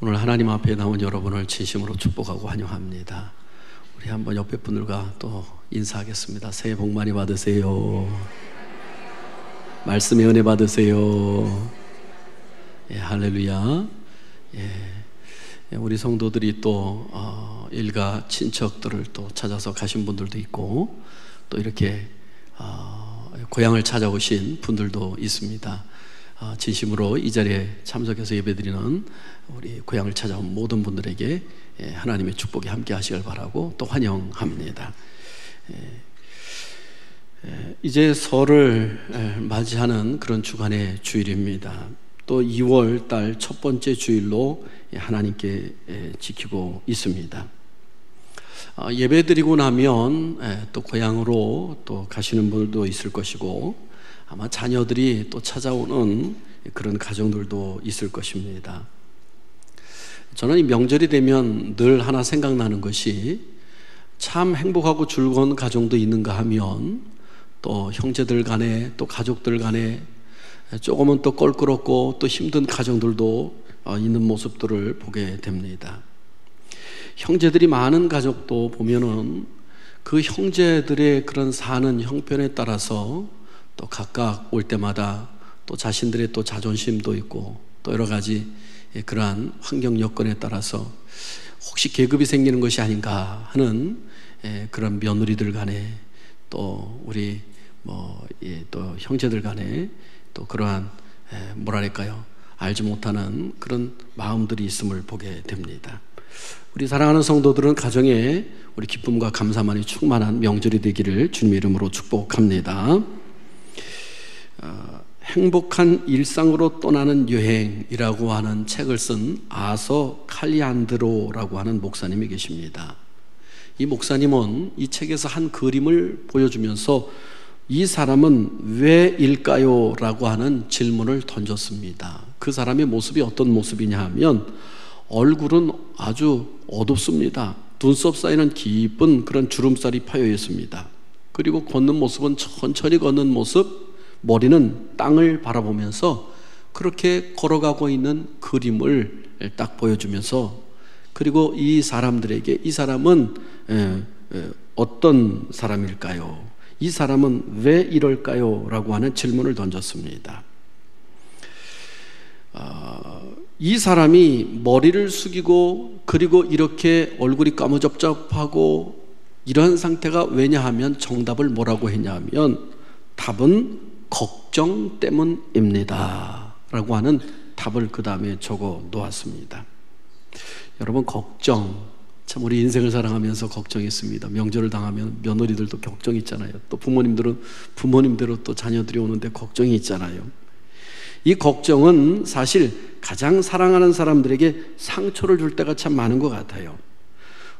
오늘 하나님 앞에 나온 여러분을 진심으로 축복하고 환영합니다. 우리 한번 옆에 분들과 또 인사하겠습니다. 새해 복 많이 받으세요. 말씀의 은혜 받으세요. 예, 할렐루야. 예, 우리 성도들이 또 일가 친척들을 또 찾아서 가신 분들도 있고, 또 이렇게 고향을 찾아오신 분들도 있습니다. 진심으로 이 자리에 참석해서 예배드리는 우리 고향을 찾아온 모든 분들에게 하나님의 축복이 함께 하시길 바라고 또 환영합니다. 이제 설을 맞이하는 그런 주간의 주일입니다. 또 2월 달 첫 번째 주일로 하나님께 지키고 있습니다. 예배드리고 나면 또 고향으로 또 가시는 분들도 있을 것이고, 아마 자녀들이 또 찾아오는 그런 가정들도 있을 것입니다. 저는 이 명절이 되면 늘 하나 생각나는 것이, 참 행복하고 즐거운 가정도 있는가 하면 또 형제들 간에 또 가족들 간에 조금은 또 껄끄럽고 또 힘든 가정들도 있는 모습들을 보게 됩니다. 형제들이 많은 가족도 보면은 그 형제들의 그런 사는 형편에 따라서 또 각각 올 때마다 또 자신들의 또 자존심도 있고, 또 여러 가지 그러한 환경 여건에 따라서 혹시 계급이 생기는 것이 아닌가 하는 그런 며느리들 간에, 또 우리 또 형제들 간에 또 그러한 뭐랄까요, 알지 못하는 그런 마음들이 있음을 보게 됩니다. 우리 사랑하는 성도들은 가정에 우리 기쁨과 감사만이 충만한 명절이 되기를 주님의 이름으로 축복합니다. 행복한 일상으로 떠나는 여행이라고 하는 책을 쓴 아서 칼리안드로라고 하는 목사님이 계십니다. 이 목사님은 이 책에서 한 그림을 보여주면서 이 사람은 왜일까요? 라고 하는 질문을 던졌습니다. 그 사람의 모습이 어떤 모습이냐 하면, 얼굴은 아주 어둡습니다. 눈썹 사이는 깊은 그런 주름살이 파여 있습니다. 그리고 걷는 모습은 천천히 걷는 모습, 머리는 땅을 바라보면서 그렇게 걸어가고 있는 그림을 딱 보여주면서, 그리고 이 사람들에게 이 사람은 어떤 사람일까요? 이 사람은 왜 이럴까요? 라고 하는 질문을 던졌습니다. 이 사람이 머리를 숙이고 그리고 이렇게 얼굴이 까무잡잡하고 이러한 상태가 왜냐하면 정답을 뭐라고 했냐면, 답은 걱정 때문입니다 라고 하는 답을 그 다음에 적어 놓았습니다. 여러분, 걱정, 참 우리 인생을 살아가면서 걱정했습니다. 명절을 당하면 며느리들도 걱정이 있잖아요. 또 부모님들은 부모님대로 또 자녀들이 오는데 걱정이 있잖아요. 이 걱정은 사실 가장 사랑하는 사람들에게 상처를 줄 때가 참 많은 것 같아요.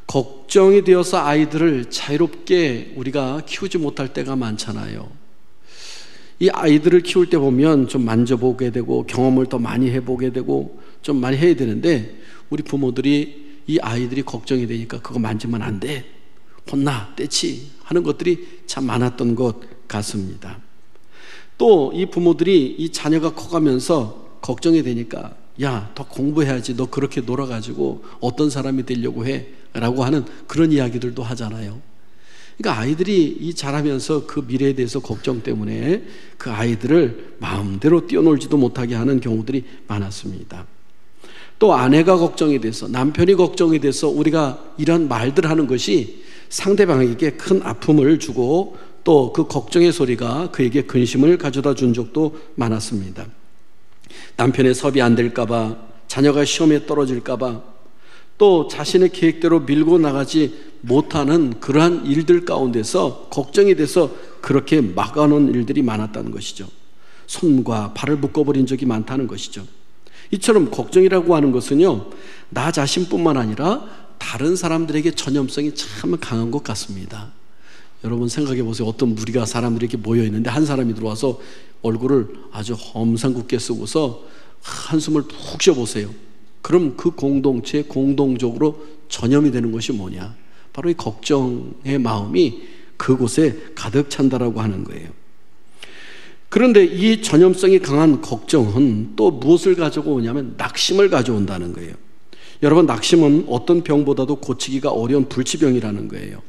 걱정이 되어서 아이들을 자유롭게 우리가 키우지 못할 때가 많잖아요. 이 아이들을 키울 때 보면 좀 만져보게 되고 경험을 더 많이 해보게 되고 좀 많이 해야 되는데, 우리 부모들이 이 아이들이 걱정이 되니까 그거 만지면 안 돼, 혼나, 떼치 하는 것들이 참 많았던 것 같습니다. 또 이 부모들이 이 자녀가 커가면서 걱정이 되니까, 야, 더 공부해야지, 너 그렇게 놀아가지고 어떤 사람이 되려고 해? 라고 하는 그런 이야기들도 하잖아요. 그러니까 아이들이 이 자라면서 그 미래에 대해서 걱정 때문에 그 아이들을 마음대로 뛰어놀지도 못하게 하는 경우들이 많았습니다. 또 아내가 걱정이 돼서, 남편이 걱정이 돼서 우리가 이런 말들 하는 것이 상대방에게 큰 아픔을 주고, 또 그 걱정의 소리가 그에게 근심을 가져다 준 적도 많았습니다. 남편의 섭이 안 될까봐, 자녀가 시험에 떨어질까봐, 또 자신의 계획대로 밀고 나가지 못하는 그러한 일들 가운데서 걱정이 돼서 그렇게 막아놓은 일들이 많았다는 것이죠. 손과 발을 묶어버린 적이 많다는 것이죠. 이처럼 걱정이라고 하는 것은요, 나 자신뿐만 아니라 다른 사람들에게 전염성이 참 강한 것 같습니다. 여러분 생각해 보세요. 어떤 무리가 사람들이 이렇게 모여 있는데 한 사람이 들어와서 얼굴을 아주 험상궂게 쓰고서 한숨을 푹 쉬어보세요. 그럼 그 공동체에 공동적으로 전염이 되는 것이 뭐냐? 바로 이 걱정의 마음이 그곳에 가득 찬다라고 하는 거예요. 그런데 이 전염성이 강한 걱정은 또 무엇을 가져오냐면 낙심을 가져온다는 거예요. 여러분, 낙심은 어떤 병보다도 고치기가 어려운 불치병이라는 거예요.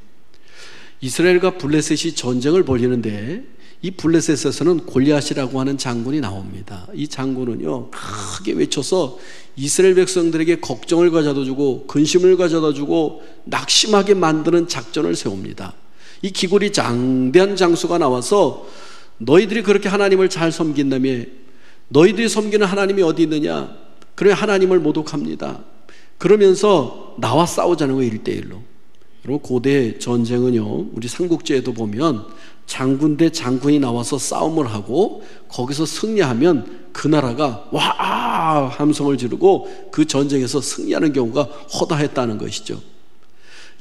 이스라엘과 블레셋이 전쟁을 벌이는데 이 블레셋에서는 골리앗이라고 하는 장군이 나옵니다. 이 장군은요, 크게 외쳐서 이스라엘 백성들에게 걱정을 가져다 주고 근심을 가져다 주고 낙심하게 만드는 작전을 세웁니다. 이 기골이 장대한 장수가 나와서 너희들이 그렇게 하나님을 잘 섬긴다며, 너희들이 섬기는 하나님이 어디 있느냐, 그래 하나님을 모독합니다. 그러면서 나와 싸우자는 거예요. 1대1로. 여러분, 고대 전쟁은요, 우리 삼국지에도 보면 장군 대 장군이 나와서 싸움을 하고 거기서 승리하면 그 나라가 와 함성을 지르고 그 전쟁에서 승리하는 경우가 허다했다는 것이죠.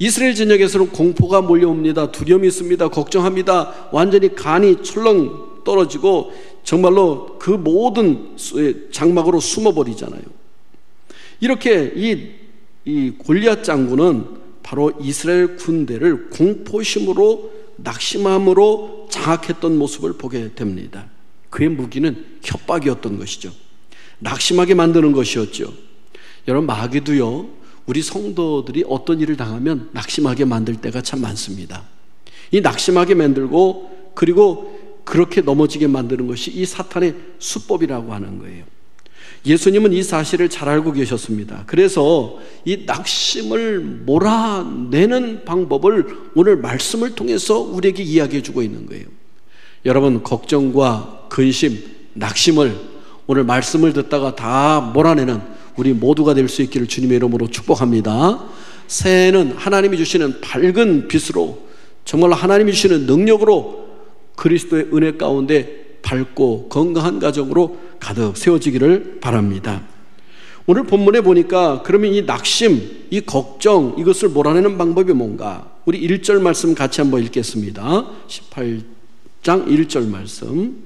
이스라엘 진영에서는 공포가 몰려옵니다. 두려움이 있습니다. 걱정합니다. 완전히 간이 철렁 떨어지고 정말로 그 모든 장막으로 숨어버리잖아요. 이렇게 이 골리앗 장군은 바로 이스라엘 군대를 공포심으로, 낙심함으로 장악했던 모습을 보게 됩니다. 그의 무기는 협박이었던 것이죠. 낙심하게 만드는 것이었죠. 여러분, 마귀도요, 우리 성도들이 어떤 일을 당하면 낙심하게 만들 때가 참 많습니다. 이 낙심하게 만들고 그리고 그렇게 넘어지게 만드는 것이 이 사탄의 수법이라고 하는 거예요. 예수님은 이 사실을 잘 알고 계셨습니다. 그래서 이 낙심을 몰아내는 방법을 오늘 말씀을 통해서 우리에게 이야기해 주고 있는 거예요. 여러분, 걱정과 근심, 낙심을 오늘 말씀을 듣다가 다 몰아내는 우리 모두가 될 수 있기를 주님의 이름으로 축복합니다. 새해에는 하나님이 주시는 밝은 빛으로, 정말로 하나님이 주시는 능력으로 그리스도의 은혜 가운데 밝고 건강한 가정으로 가득 세워지기를 바랍니다. 오늘 본문에 보니까 그러면 이 낙심, 이 걱정, 이것을 몰아내는 방법이 뭔가? 우리 1절 말씀 같이 한번 읽겠습니다. 18장 1절 말씀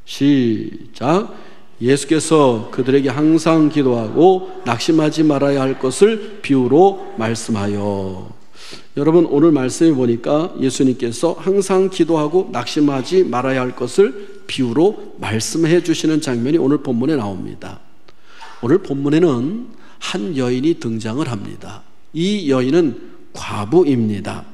시작. 예수께서 그들에게 항상 기도하고 낙심하지 말아야 할 것을 비유로 말씀하여. 여러분, 오늘 말씀해 보니까 예수님께서 항상 기도하고 낙심하지 말아야 할 것을 비유로 말씀해 주시는 장면이 오늘 본문에 나옵니다. 오늘 본문에는 한 여인이 등장을 합니다. 이 여인은 과부입니다.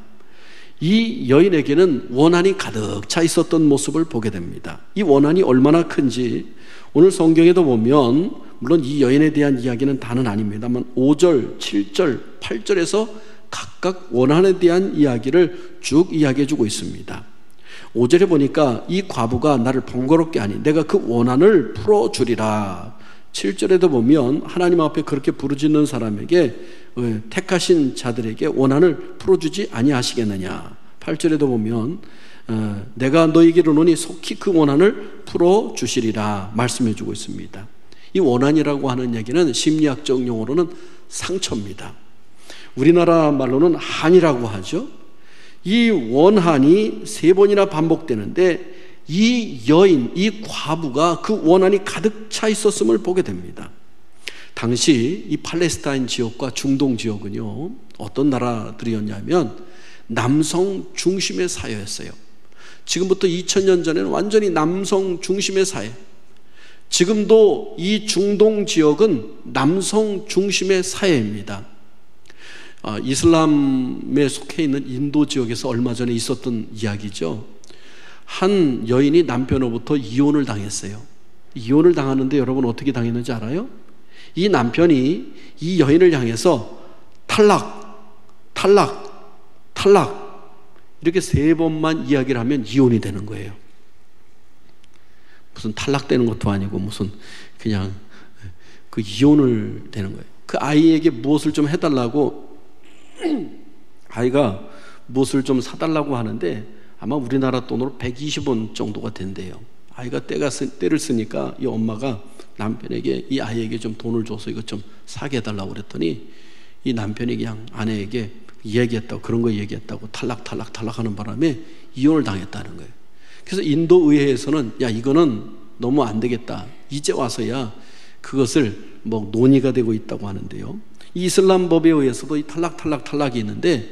이 여인에게는 원한이 가득 차 있었던 모습을 보게 됩니다. 이 원한이 얼마나 큰지 오늘 성경에도 보면, 물론 이 여인에 대한 이야기는 다는 아닙니다만 5절, 7절, 8절에서 각각 원한에 대한 이야기를 쭉 이야기해 주고 있습니다. 5절에 보니까 이 과부가 나를 번거롭게 하니 내가 그 원한을 풀어주리라. 7절에도 보면 하나님 앞에 그렇게 부르짖는 사람에게, 택하신 자들에게 원한을 풀어주지 아니하시겠느냐. 8절에도 보면 내가 너에게 이르노니 속히 그 원한을 풀어주시리라 말씀해 주고 있습니다. 이 원한이라고 하는 얘기는 심리학적 용어로는 상처입니다. 우리나라 말로는 한이라고 하죠. 이 원한이 3번이나 반복되는데 이 여인, 이 과부가 그 원한이 가득 차 있었음을 보게 됩니다. 당시 이 팔레스타인 지역과 중동 지역은요, 어떤 나라들이었냐면 남성 중심의 사회였어요. 지금부터 2000년 전에는 완전히 남성 중심의 사회. 지금도 이 중동 지역은 남성 중심의 사회입니다. 이슬람에 속해 있는 인도 지역에서 얼마 전에 있었던 이야기죠. 한 여인이 남편으로부터 이혼을 당했어요. 이혼을 당하는데 여러분 어떻게 당했는지 알아요? 이 남편이 이 여인을 향해서 탈락, 탈락, 탈락 이렇게 3번만 이야기를 하면 이혼이 되는 거예요. 무슨 탈락되는 것도 아니고 무슨 그냥 그 이혼을 되는 거예요. 그 아이에게 무엇을 좀 해달라고, 아이가 무엇을 좀 사달라고 하는데 아마 우리나라 돈으로 120원 정도가 된대요. 아이가 때를 쓰니까 이 엄마가 남편에게, 이 아이에게 좀 돈을 줘서 이것 좀 사게 해달라고 그랬더니 이 남편이 그냥 아내에게 얘기했다고, 그런 거 얘기했다고 탈락하는 바람에 이혼을 당했다는 거예요. 그래서 인도 의회에서는 야, 이거는 너무 안 되겠다, 이제 와서야 그것을 뭐 논의가 되고 있다고 하는데요. 이 이슬람 법에 의해서도 이 탈락이 있는데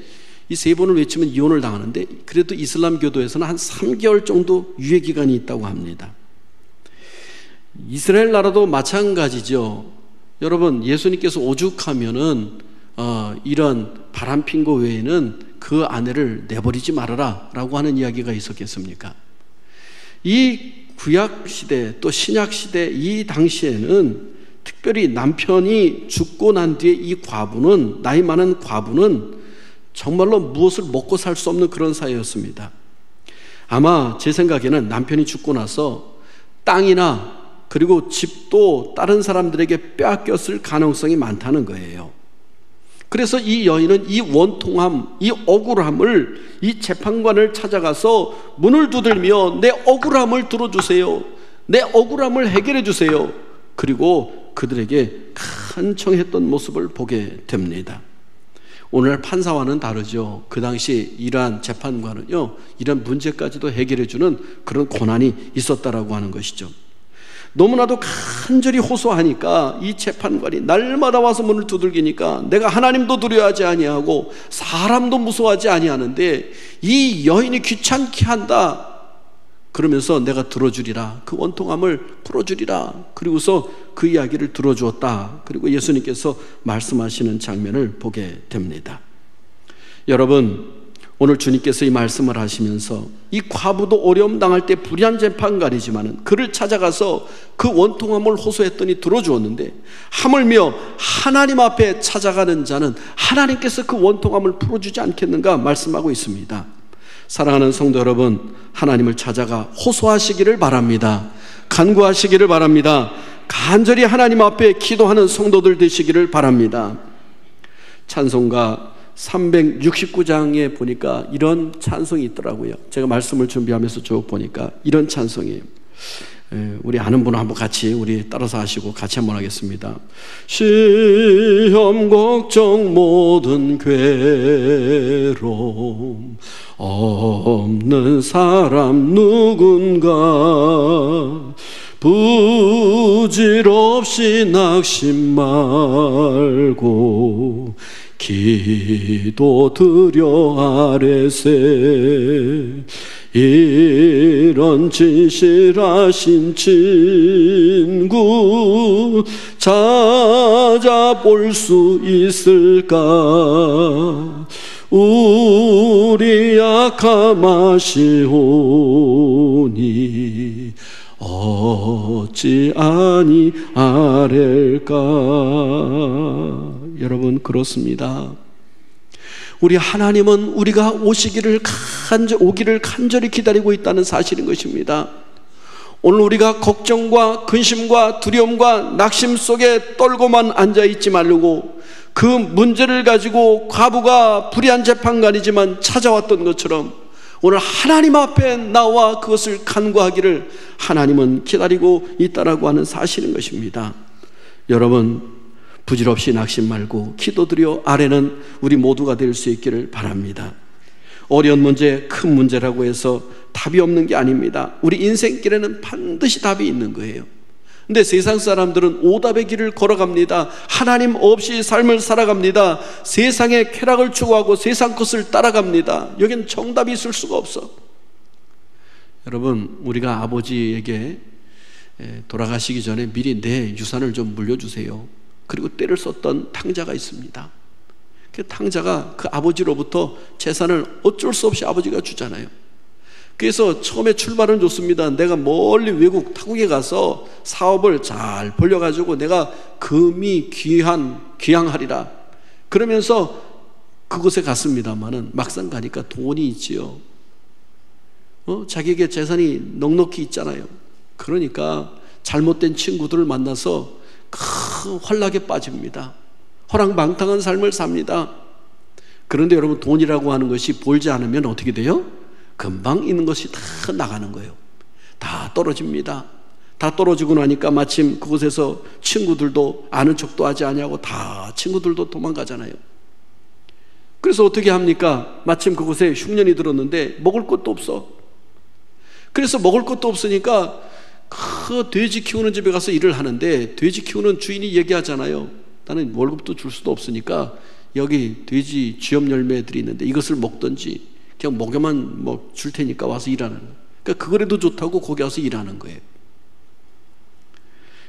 이 3번을 외치면 이혼을 당하는데, 그래도 이슬람 교도에서는 한 3개월 정도 유예 기간이 있다고 합니다. 이스라엘 나라도 마찬가지죠. 여러분, 예수님께서 오죽하면은 이런 바람핀 거 외에는 그 아내를 내버리지 말아라 라고 하는 이야기가 있었겠습니까? 이 구약시대 또 신약시대 이 당시에는 특별히 남편이 죽고 난 뒤에 이 과부는, 나이 많은 과부는 정말로 무엇을 먹고 살 수 없는 그런 사회였습니다. 아마 제 생각에는 남편이 죽고 나서 땅이나 그리고 집도 다른 사람들에게 빼앗겼을 가능성이 많다는 거예요. 그래서 이 여인은 이 원통함, 이 억울함을, 이 재판관을 찾아가서 문을 두들며 내 억울함을 들어주세요, 내 억울함을 해결해 주세요, 그리고 그들에게 간청했던 모습을 보게 됩니다. 오늘 판사와는 다르죠. 그 당시 이러한 재판관은요, 이런 문제까지도 해결해 주는 그런 권한이 있었다라고 하는 것이죠. 너무나도 간절히 호소하니까 이 재판관이 날마다 와서 문을 두들기니까 내가 하나님도 두려워하지 아니하고 사람도 무서워하지 아니하는데 이 여인이 귀찮게 한다 그러면서 내가 들어주리라, 그 원통함을 풀어주리라. 그리고서 그 이야기를 들어주었다. 그리고 예수님께서 말씀하시는 장면을 보게 됩니다. 여러분, 오늘 주님께서 이 말씀을 하시면서 이 과부도 어려움 당할 때 불의한 재판관이지만 그를 찾아가서 그 원통함을 호소했더니 들어주었는데, 하물며 하나님 앞에 찾아가는 자는 하나님께서 그 원통함을 풀어주지 않겠는가 말씀하고 있습니다. 사랑하는 성도 여러분, 하나님을 찾아가 호소하시기를 바랍니다. 간구하시기를 바랍니다. 간절히 하나님 앞에 기도하는 성도들 되시기를 바랍니다. 찬송가 369장에 보니까 이런 찬송이 있더라고요. 제가 말씀을 준비하면서 쭉 보니까 이런 찬송이에요. 우리 아는 분은 한번 같이 우리 따라서 하시고 같이 한번 하겠습니다. 시험 걱정 모든 괴로움 없는 사람 누군가 부질없이 낙심 말고 기도 드려 아뢰세. 이런 진실하신 친구 찾아볼 수 있을까? 우리 약함 아시오니 어찌 아니하릴까? 여러분, 그렇습니다. 우리 하나님은 우리가 오기를 간절히 기다리고 있다는 사실인 것입니다. 오늘 우리가 걱정과 근심과 두려움과 낙심 속에 떨고만 앉아있지 말고 그 문제를 가지고 과부가 불의한 재판관이지만 찾아왔던 것처럼 오늘 하나님 앞에 나와 그것을 간구하기를 하나님은 기다리고 있다라고 하는 사실인 것입니다. 여러분, 부질없이 낙심 말고 기도드려 아뢰는 우리 모두가 될 수 있기를 바랍니다. 어려운 문제, 큰 문제라고 해서 답이 없는 게 아닙니다. 우리 인생길에는 반드시 답이 있는 거예요. 근데 세상 사람들은 오답의 길을 걸어갑니다. 하나님 없이 삶을 살아갑니다. 세상의 쾌락을 추구하고 세상 것을 따라갑니다. 여긴 정답이 있을 수가 없어. 여러분, 우리가 아버지에게 돌아가시기 전에 미리 내 유산을 좀 물려주세요, 그리고 때를 썼던 탕자가 있습니다. 그 탕자가 그 아버지로부터 재산을 어쩔 수 없이 아버지가 주잖아요. 그래서 처음에 출발은 좋습니다. 내가 멀리 외국 타국에 가서 사업을 잘 벌려가지고 내가 금이 귀향하리라 그러면서 그곳에 갔습니다마는 막상 가니까 돈이 있지요. 자기에게 재산이 넉넉히 있잖아요. 그러니까 잘못된 친구들을 만나서 큰 환락에 빠집니다. 호랑방탕한 삶을 삽니다. 그런데 여러분, 돈이라고 하는 것이 벌지 않으면 어떻게 돼요? 금방 있는 것이 다 나가는 거예요. 다 떨어집니다. 다 떨어지고 나니까 마침 그곳에서 친구들도 아는 척도 하지 아니하고 다 친구들도 도망가잖아요. 그래서 어떻게 합니까? 마침 그곳에 흉년이 들었는데 먹을 것도 없어. 그래서 먹을 것도 없으니까 그 돼지 키우는 집에 가서 일을 하는데, 돼지 키우는 주인이 얘기하잖아요. 나는 월급도 줄 수도 없으니까 여기 돼지 쥐염 열매들이 있는데 이것을 먹든지 그냥 먹여만 줄 테니까 와서 일하는 거예요. 그러니까 그거라도 좋다고 거기 와서 일하는 거예요.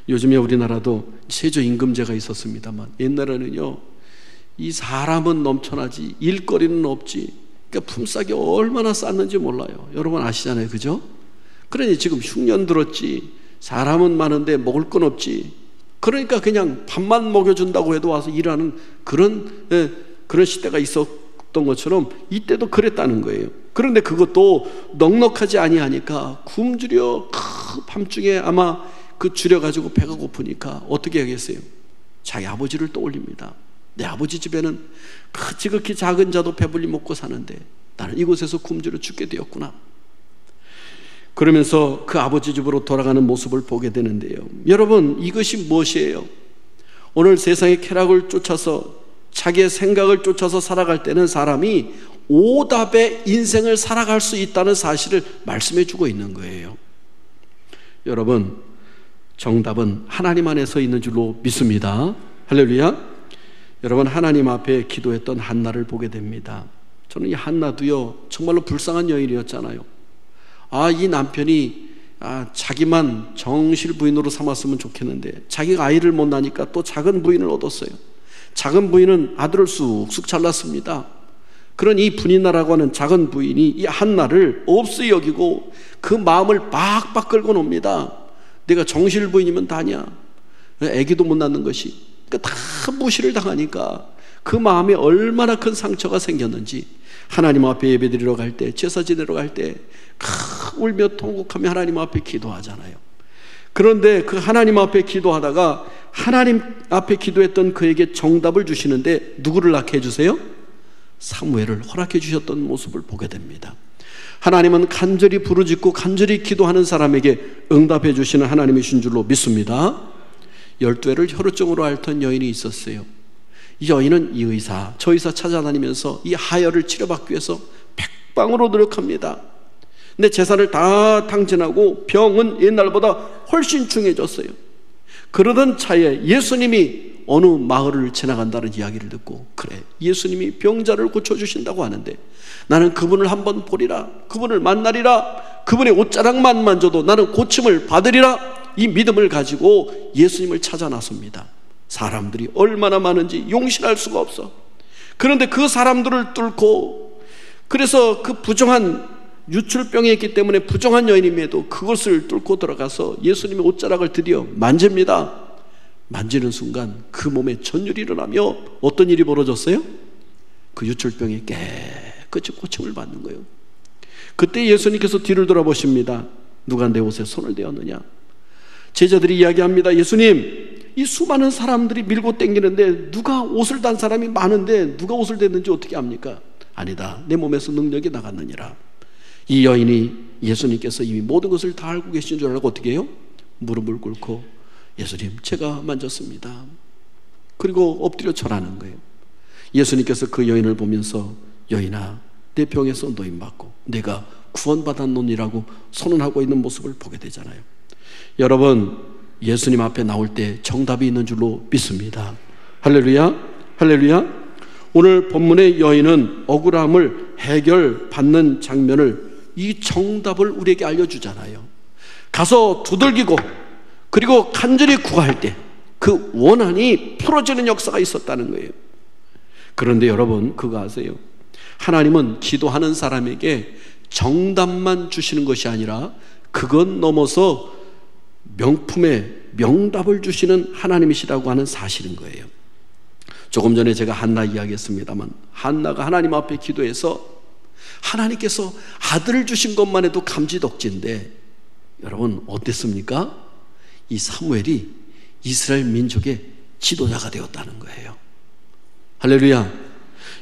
요즘에 우리나라도 최저임금제가 있었습니다만 옛날에는요, 이 사람은 넘쳐나지 일거리는 없지. 그러니까 품삯이 얼마나 쌌는지 몰라요. 여러분 아시잖아요, 그죠? 그러니 지금 흉년 들었지, 사람은 많은데 먹을 건 없지. 그러니까 그냥 밥만 먹여준다고 해도 와서 일하는 그런 시대가 있었던 것처럼 이때도 그랬다는 거예요. 그런데 그것도 넉넉하지 아니하니까 굶주려 밤중에 아마 그 줄여가지고 배가 고프니까 어떻게 하겠어요? 자기 아버지를 떠올립니다. 내 아버지 집에는 지극히 작은 자도 배불리 먹고 사는데 나는 이곳에서 굶주려 죽게 되었구나. 그러면서 그 아버지 집으로 돌아가는 모습을 보게 되는데요. 여러분, 이것이 무엇이에요? 오늘 세상의 쾌락을 쫓아서 자기의 생각을 쫓아서 살아갈 때는 사람이 오답의 인생을 살아갈 수 있다는 사실을 말씀해 주고 있는 거예요. 여러분, 정답은 하나님 안에서 있는 줄로 믿습니다. 할렐루야. 여러분, 하나님 앞에 기도했던 한나를 보게 됩니다. 저는 이 한나도요, 정말로 불쌍한 여인이었잖아요. 이 남편이 자기만 정실 부인으로 삼았으면 좋겠는데 자기가 아이를 못 낳으니까 또 작은 부인을 얻었어요. 작은 부인은 아들을 쑥쑥 잘났습니다. 그런 이 분이나라고 하는 작은 부인이 이 한나를 없이 여기고 그 마음을 빡빡 끌고 놉니다. 내가 정실 부인이면 다냐? 아기도 못 낳는 것이. 그러니까 다 무시를 당하니까 그 마음에 얼마나 큰 상처가 생겼는지 하나님 앞에 예배드리러 갈 때, 제사 지내러 갈 때 울며 통곡하며 하나님 앞에 기도하잖아요. 그런데 그 하나님 앞에 기도하다가 하나님 앞에 기도했던 그에게 정답을 주시는데 누구를 낳게 해주세요? 사무엘을 허락해 주셨던 모습을 보게 됩니다. 하나님은 간절히 부르짖고 간절히 기도하는 사람에게 응답해 주시는 하나님이신 줄로 믿습니다. 12회를 혈우증으로 앓던 여인이 있었어요. 이 여인은 이 의사 저 의사 찾아다니면서 이 하혈을 치료받기 위해서 백방으로 노력합니다. 근데 제사를 다 탕진하고 병은 옛날보다 훨씬 중해졌어요. 그러던 차에 예수님이 어느 마을을 지나간다는 이야기를 듣고, 그래, 예수님이 병자를 고쳐주신다고 하는데 나는 그분을 한번 보리라, 그분을 만나리라, 그분의 옷자락만 만져도 나는 고침을 받으리라, 이 믿음을 가지고 예수님을 찾아 나섭니다. 사람들이 얼마나 많은지 용신할 수가 없어. 그런데 그 사람들을 뚫고, 그래서 그 부정한 유출병이 있기 때문에 부정한 여인임에도 그것을 뚫고 들어가서 예수님의 옷자락을 드디어 만집니다. 만지는 순간 그 몸에 전율이 일어나며 어떤 일이 벌어졌어요? 그 유출병이 깨끗이 고침을 받는 거예요. 그때 예수님께서 뒤를 돌아보십니다. 누가 내 옷에 손을 대었느냐? 제자들이 이야기합니다. 예수님, 이 수많은 사람들이 밀고 땡기는데 누가 옷을 단 사람이 많은데 누가 옷을 댔는지 어떻게 압니까? 아니다, 내 몸에서 능력이 나갔느니라. 이 여인이 예수님께서 이미 모든 것을 다 알고 계신 줄 알고 어떻게 해요? 무릎을 꿇고 예수님, 제가 만졌습니다. 그리고 엎드려 절하는 거예요. 예수님께서 그 여인을 보면서 여인아, 내 병에서 노임받고 내가 구원받았노니라고 선언하고 있는 모습을 보게 되잖아요. 여러분, 예수님 앞에 나올 때 정답이 있는 줄로 믿습니다. 할렐루야, 할렐루야. 오늘 본문의 여인은 억울함을 해결받는 장면을, 이 정답을 우리에게 알려주잖아요. 가서 두들기고 그리고 간절히 구할 때 그 원한이 풀어지는 역사가 있었다는 거예요. 그런데 여러분, 그거 아세요? 하나님은 기도하는 사람에게 정답만 주시는 것이 아니라 그것 넘어서 명품의 명답을 주시는 하나님이시라고 하는 사실인 거예요. 조금 전에 제가 한나 이야기했습니다만, 한나가 하나님 앞에 기도해서 하나님께서 아들을 주신 것만 해도 감지덕지인데, 여러분 어땠습니까? 이 사무엘이 이스라엘 민족의 지도자가 되었다는 거예요. 할렐루야.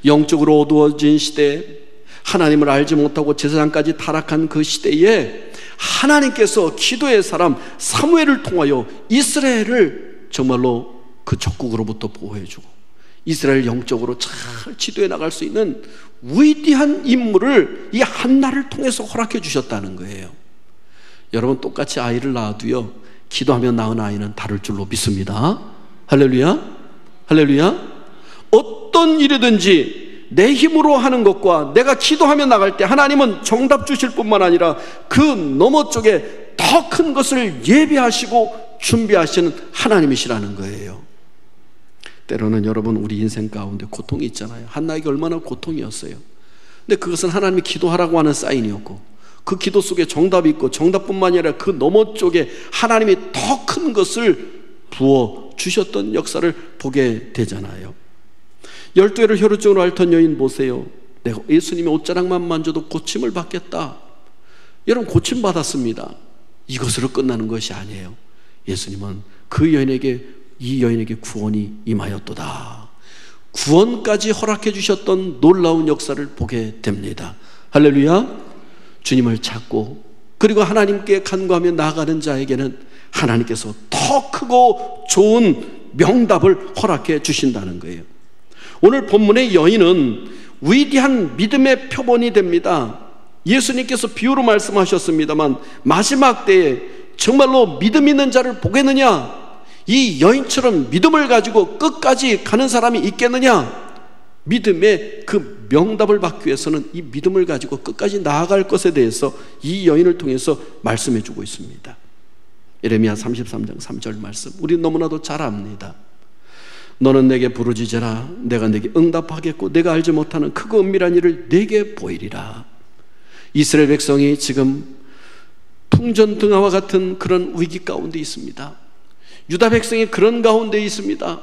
영적으로 어두워진 시대, 하나님을 알지 못하고 제사장까지 타락한 그 시대에 하나님께서 기도의 사람 사무엘을 통하여 이스라엘을 정말로 그 적국으로부터 보호해주고 이스라엘 영적으로 잘 지도해 나갈 수 있는 위대한 인물을 이 한나를 통해서 허락해 주셨다는 거예요. 여러분, 똑같이 아이를 낳아도요, 기도하며 낳은 아이는 다를 줄로 믿습니다. 할렐루야, 할렐루야. 어떤 일이든지 내 힘으로 하는 것과 내가 기도하며 나갈 때 하나님은 정답 주실 뿐만 아니라 그 너머 쪽에 더 큰 것을 예비하시고 준비하시는 하나님이시라는 거예요. 때로는 여러분 우리 인생 가운데 고통이 있잖아요. 한나에게 얼마나 고통이었어요. 근데 그것은 하나님이 기도하라고 하는 사인이었고, 그 기도 속에 정답이 있고, 정답뿐만이 아니라 그 너머 쪽에 하나님이 더 큰 것을 부어 주셨던 역사를 보게 되잖아요. 12해를 혈루증으로 앓던 여인 보세요. 내가 예수님의 옷자락만 만져도 고침을 받겠다. 여러분, 고침 받았습니다. 이것으로 끝나는 것이 아니에요. 예수님은 이 여인에게 구원이 임하였도다. 구원까지 허락해 주셨던 놀라운 역사를 보게 됩니다. 할렐루야. 주님을 찾고 그리고 하나님께 간구하며 나아가는 자에게는 하나님께서 더 크고 좋은 명답을 허락해 주신다는 거예요. 오늘 본문의 여인은 위대한 믿음의 표본이 됩니다. 예수님께서 비유로 말씀하셨습니다만, 마지막 때에 정말로 믿음 있는 자를 보겠느냐? 이 여인처럼 믿음을 가지고 끝까지 가는 사람이 있겠느냐? 믿음의 그 명답을 받기 위해서는 이 믿음을 가지고 끝까지 나아갈 것에 대해서 이 여인을 통해서 말씀해 주고 있습니다. 예레미야 33장 3절 말씀, 우리 너무나도 잘 압니다. 너는 내게 부르짖으라. 내가 내게 응답하겠고 내가 알지 못하는 크고 은밀한 일을 내게 보이리라. 이스라엘 백성이 지금 풍전등화와 같은 그런 위기 가운데 있습니다. 유다 백성이 그런 가운데 있습니다.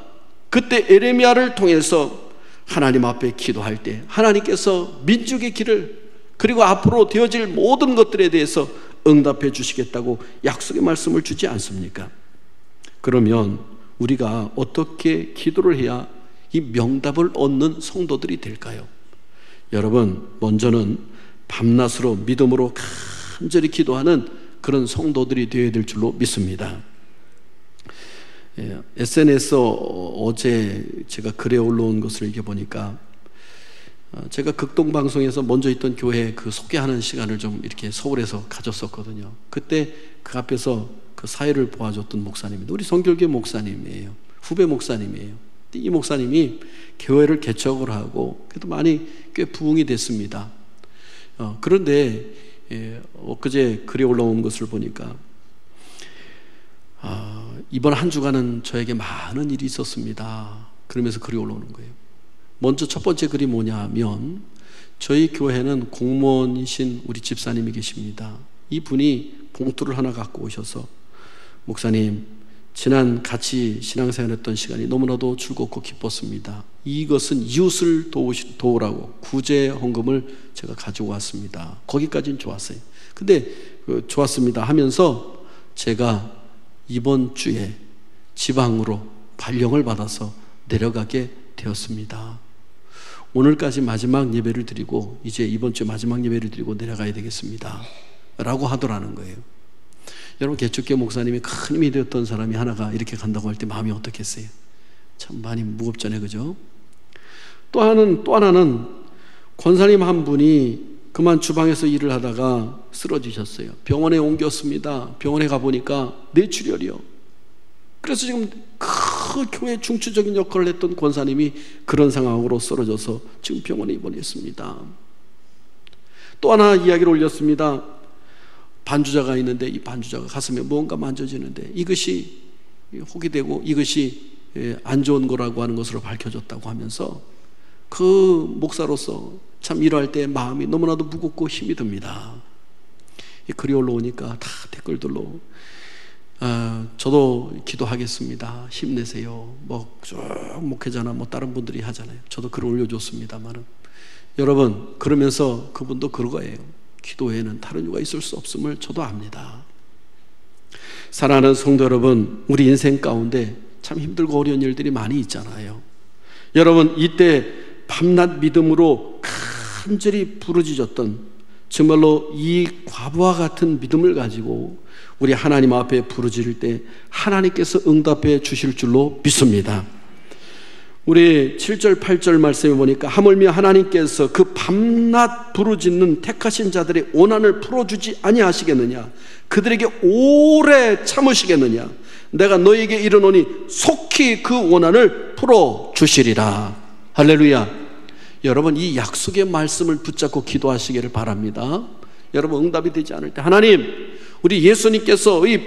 그때 예레미야를 통해서 하나님 앞에 기도할 때 하나님께서 민족의 길을, 그리고 앞으로 되어질 모든 것들에 대해서 응답해 주시겠다고 약속의 말씀을 주지 않습니까? 그러면 우리가 어떻게 기도를 해야 이 명답을 얻는 성도들이 될까요? 여러분, 먼저는 밤낮으로 믿음으로 간절히 기도하는 그런 성도들이 되어야 될 줄로 믿습니다. SNS에 어제 제가 글에 올라온 것을 읽어보니까, 제가 극동방송에서 먼저 있던 교회 그 소개하는 시간을 좀 이렇게 서울에서 가졌었거든요. 그때 그 앞에서 그 사회를 보아줬던 목사님입니다. 우리 성결교 목사님이에요. 후배 목사님이에요. 이 목사님이 교회를 개척을 하고 그래도 많이 꽤 부흥이 됐습니다. 그런데 엊그제 글이 올라온 것을 보니까 이번 한 주간은 저에게 많은 일이 있었습니다. 그러면서 글이 올라오는 거예요. 먼저 첫 번째 글이 뭐냐 하면, 저희 교회는 공무원이신 우리 집사님이 계십니다. 이분이 봉투를 하나 갖고 오셔서, 목사님, 지난 같이 신앙생활했던 시간이 너무나도 즐겁고 기뻤습니다. 이것은 이웃을 도우라고 구제 헌금을 제가 가지고 왔습니다. 거기까지는 좋았어요. 근데 좋았습니다 하면서 제가 이번 주에 지방으로 발령을 받아서 내려가게 되었습니다. 오늘까지 마지막 예배를 드리고 이제 이번 주에 마지막 예배를 드리고 내려가야 되겠습니다 라고 하더라는 거예요. 여러분, 개척교 목사님이 큰 힘이 되었던 사람이 하나가 이렇게 간다고 할 때 마음이 어떻겠어요? 참 많이 무겁잖아요, 그죠? 또 하나는 권사님 한 분이 그만 주방에서 일을 하다가 쓰러지셨어요. 병원에 옮겼습니다. 병원에 가보니까 뇌출혈이요. 그래서 지금 그 교회 중추적인 역할을 했던 권사님이 그런 상황으로 쓰러져서 지금 병원에 입원했습니다. 또 하나 이야기를 올렸습니다. 반주자가 있는데 이 반주자가 가슴에 무언가 만져지는데 이것이 혹이 되고 이것이 안 좋은 거라고 하는 것으로 밝혀졌다고 하면서 그 목사로서 참 일할 때 마음이 너무나도 무겁고 힘이 듭니다. 이 글이 올라오니까 다 댓글들로 저도 기도하겠습니다. 힘내세요. 뭐 쭉 목회자나 뭐 다른 분들이 하잖아요. 저도 글을 올려줬습니다만은, 여러분, 그러면서 그분도 그거예요. 기도 외에는 다른 이유가 있을 수 없음을 저도 압니다. 사랑하는 성도 여러분, 우리 인생 가운데 참 힘들고 어려운 일들이 많이 있잖아요. 여러분, 이때 밤낮 믿음으로 간절히 부르짖었던, 정말로 이 과부와 같은 믿음을 가지고 우리 하나님 앞에 부르짖을 때 하나님께서 응답해 주실 줄로 믿습니다. 우리 7절 8절 말씀에 보니까, 하물며 하나님께서 그 밤낮 부르짖는 택하신 자들의 원한을 풀어주지 아니하시겠느냐? 그들에게 오래 참으시겠느냐? 내가 너에게 이르노니 속히 그 원한을 풀어주시리라. 할렐루야. 여러분, 이 약속의 말씀을 붙잡고 기도하시기를 바랍니다. 여러분, 응답이 되지 않을 때, 하나님, 우리 예수님께서 이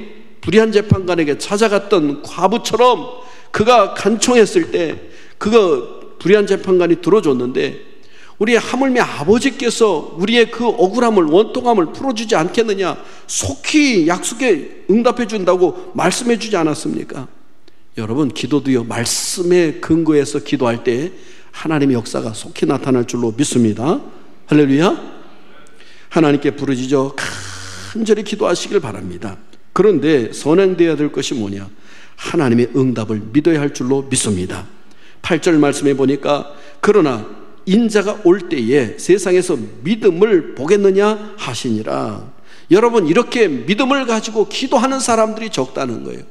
불의한 재판관에게 찾아갔던 과부처럼 그가 간청했을 때 그가 불의한 재판관이 들어줬는데 우리 하물며 아버지께서 우리의 그 억울함을, 원통함을 풀어주지 않겠느냐, 속히 약속에 응답해 준다고 말씀해 주지 않았습니까? 여러분, 기도도요, 말씀에 근거해서 기도할 때 하나님의 역사가 속히 나타날 줄로 믿습니다. 할렐루야. 하나님께 부르짖어 간절히 기도하시길 바랍니다. 그런데 선행되어야 될 것이 뭐냐? 하나님의 응답을 믿어야 할 줄로 믿습니다. 8절 말씀해 보니까 그러나 인자가 올 때에 세상에서 믿음을 보겠느냐 하시니라. 여러분, 이렇게 믿음을 가지고 기도하는 사람들이 적다는 거예요.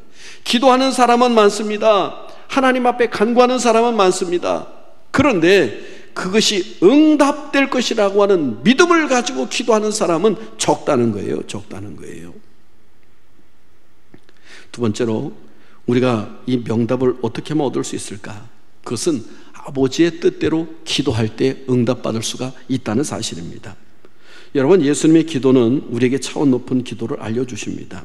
기도하는 사람은 많습니다. 하나님 앞에 간구하는 사람은 많습니다. 그런데 그것이 응답될 것이라고 하는 믿음을 가지고 기도하는 사람은 적다는 거예요. 적다는 거예요. 두 번째로, 우리가 이 명답을 어떻게 하면 얻을 수 있을까? 그것은 아버지의 뜻대로 기도할 때 응답받을 수가 있다는 사실입니다. 여러분, 예수님의 기도는 우리에게 차원 높은 기도를 알려주십니다.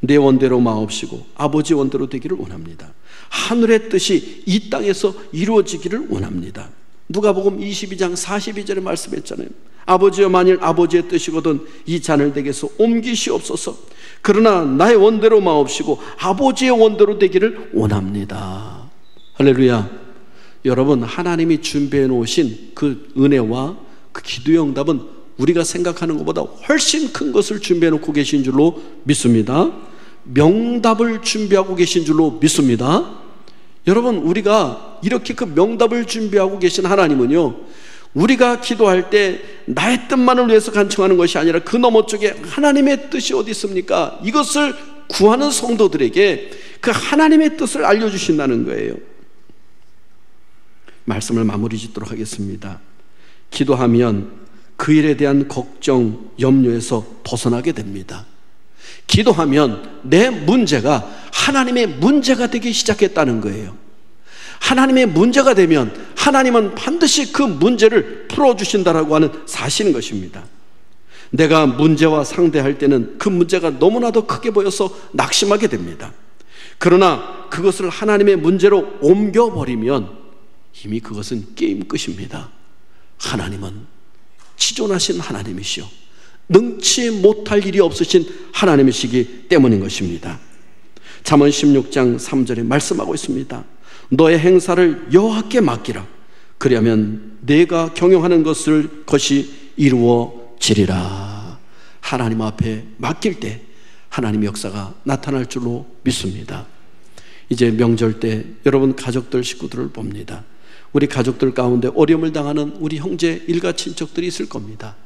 내 원대로 마옵시고 아버지 원대로 되기를 원합니다. 하늘의 뜻이 이 땅에서 이루어지기를 원합니다. 누가복음 22장 42절에 말씀했잖아요. 아버지여, 만일 아버지의 뜻이거든 이 잔을 내게서 옮기시옵소서. 그러나 나의 원대로 마옵시고 아버지의 원대로 되기를 원합니다. 할렐루야. 여러분, 하나님이 준비해 놓으신 그 은혜와 그 기도의 응답은 우리가 생각하는 것보다 훨씬 큰 것을 준비해 놓고 계신 줄로 믿습니다. 명답을 준비하고 계신 줄로 믿습니다. 여러분, 우리가 이렇게 그 명답을 준비하고 계신 하나님은요, 우리가 기도할 때 나의 뜻만을 위해서 간청하는 것이 아니라 그 너머 쪽에 하나님의 뜻이 어디 있습니까? 이것을 구하는 성도들에게 그 하나님의 뜻을 알려주신다는 거예요. 말씀을 마무리 짓도록 하겠습니다. 기도하면 그 일에 대한 걱정, 염려에서 벗어나게 됩니다. 기도하면 내 문제가 하나님의 문제가 되기 시작했다는 거예요. 하나님의 문제가 되면 하나님은 반드시 그 문제를 풀어주신다라고 하는 사실인 것입니다. 내가 문제와 상대할 때는 그 문제가 너무나도 크게 보여서 낙심하게 됩니다. 그러나 그것을 하나님의 문제로 옮겨버리면 이미 그것은 게임 끝입니다. 하나님은 지존하신 하나님이시오, 능치 못할 일이 없으신 하나님이시기 때문인 것입니다. 잠언 16장 3절에 말씀하고 있습니다. 너의 행사를 여호와께 맡기라. 그리하면 내가 경영하는 것이 이루어지리라. 하나님 앞에 맡길 때 하나님의 역사가 나타날 줄로 믿습니다. 이제 명절 때 여러분 가족들, 식구들을 봅니다. 우리 가족들 가운데 어려움을 당하는 우리 형제, 일가, 친척들이 있을 겁니다.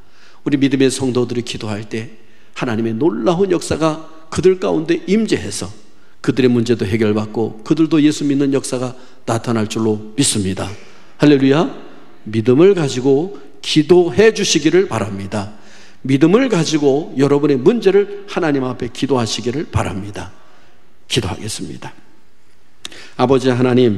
우리 믿음의 성도들이 기도할 때 하나님의 놀라운 역사가 그들 가운데 임재해서 그들의 문제도 해결받고 그들도 예수 믿는 역사가 나타날 줄로 믿습니다. 할렐루야. 믿음을 가지고 기도해 주시기를 바랍니다. 믿음을 가지고 여러분의 문제를 하나님 앞에 기도하시기를 바랍니다. 기도하겠습니다. 아버지 하나님,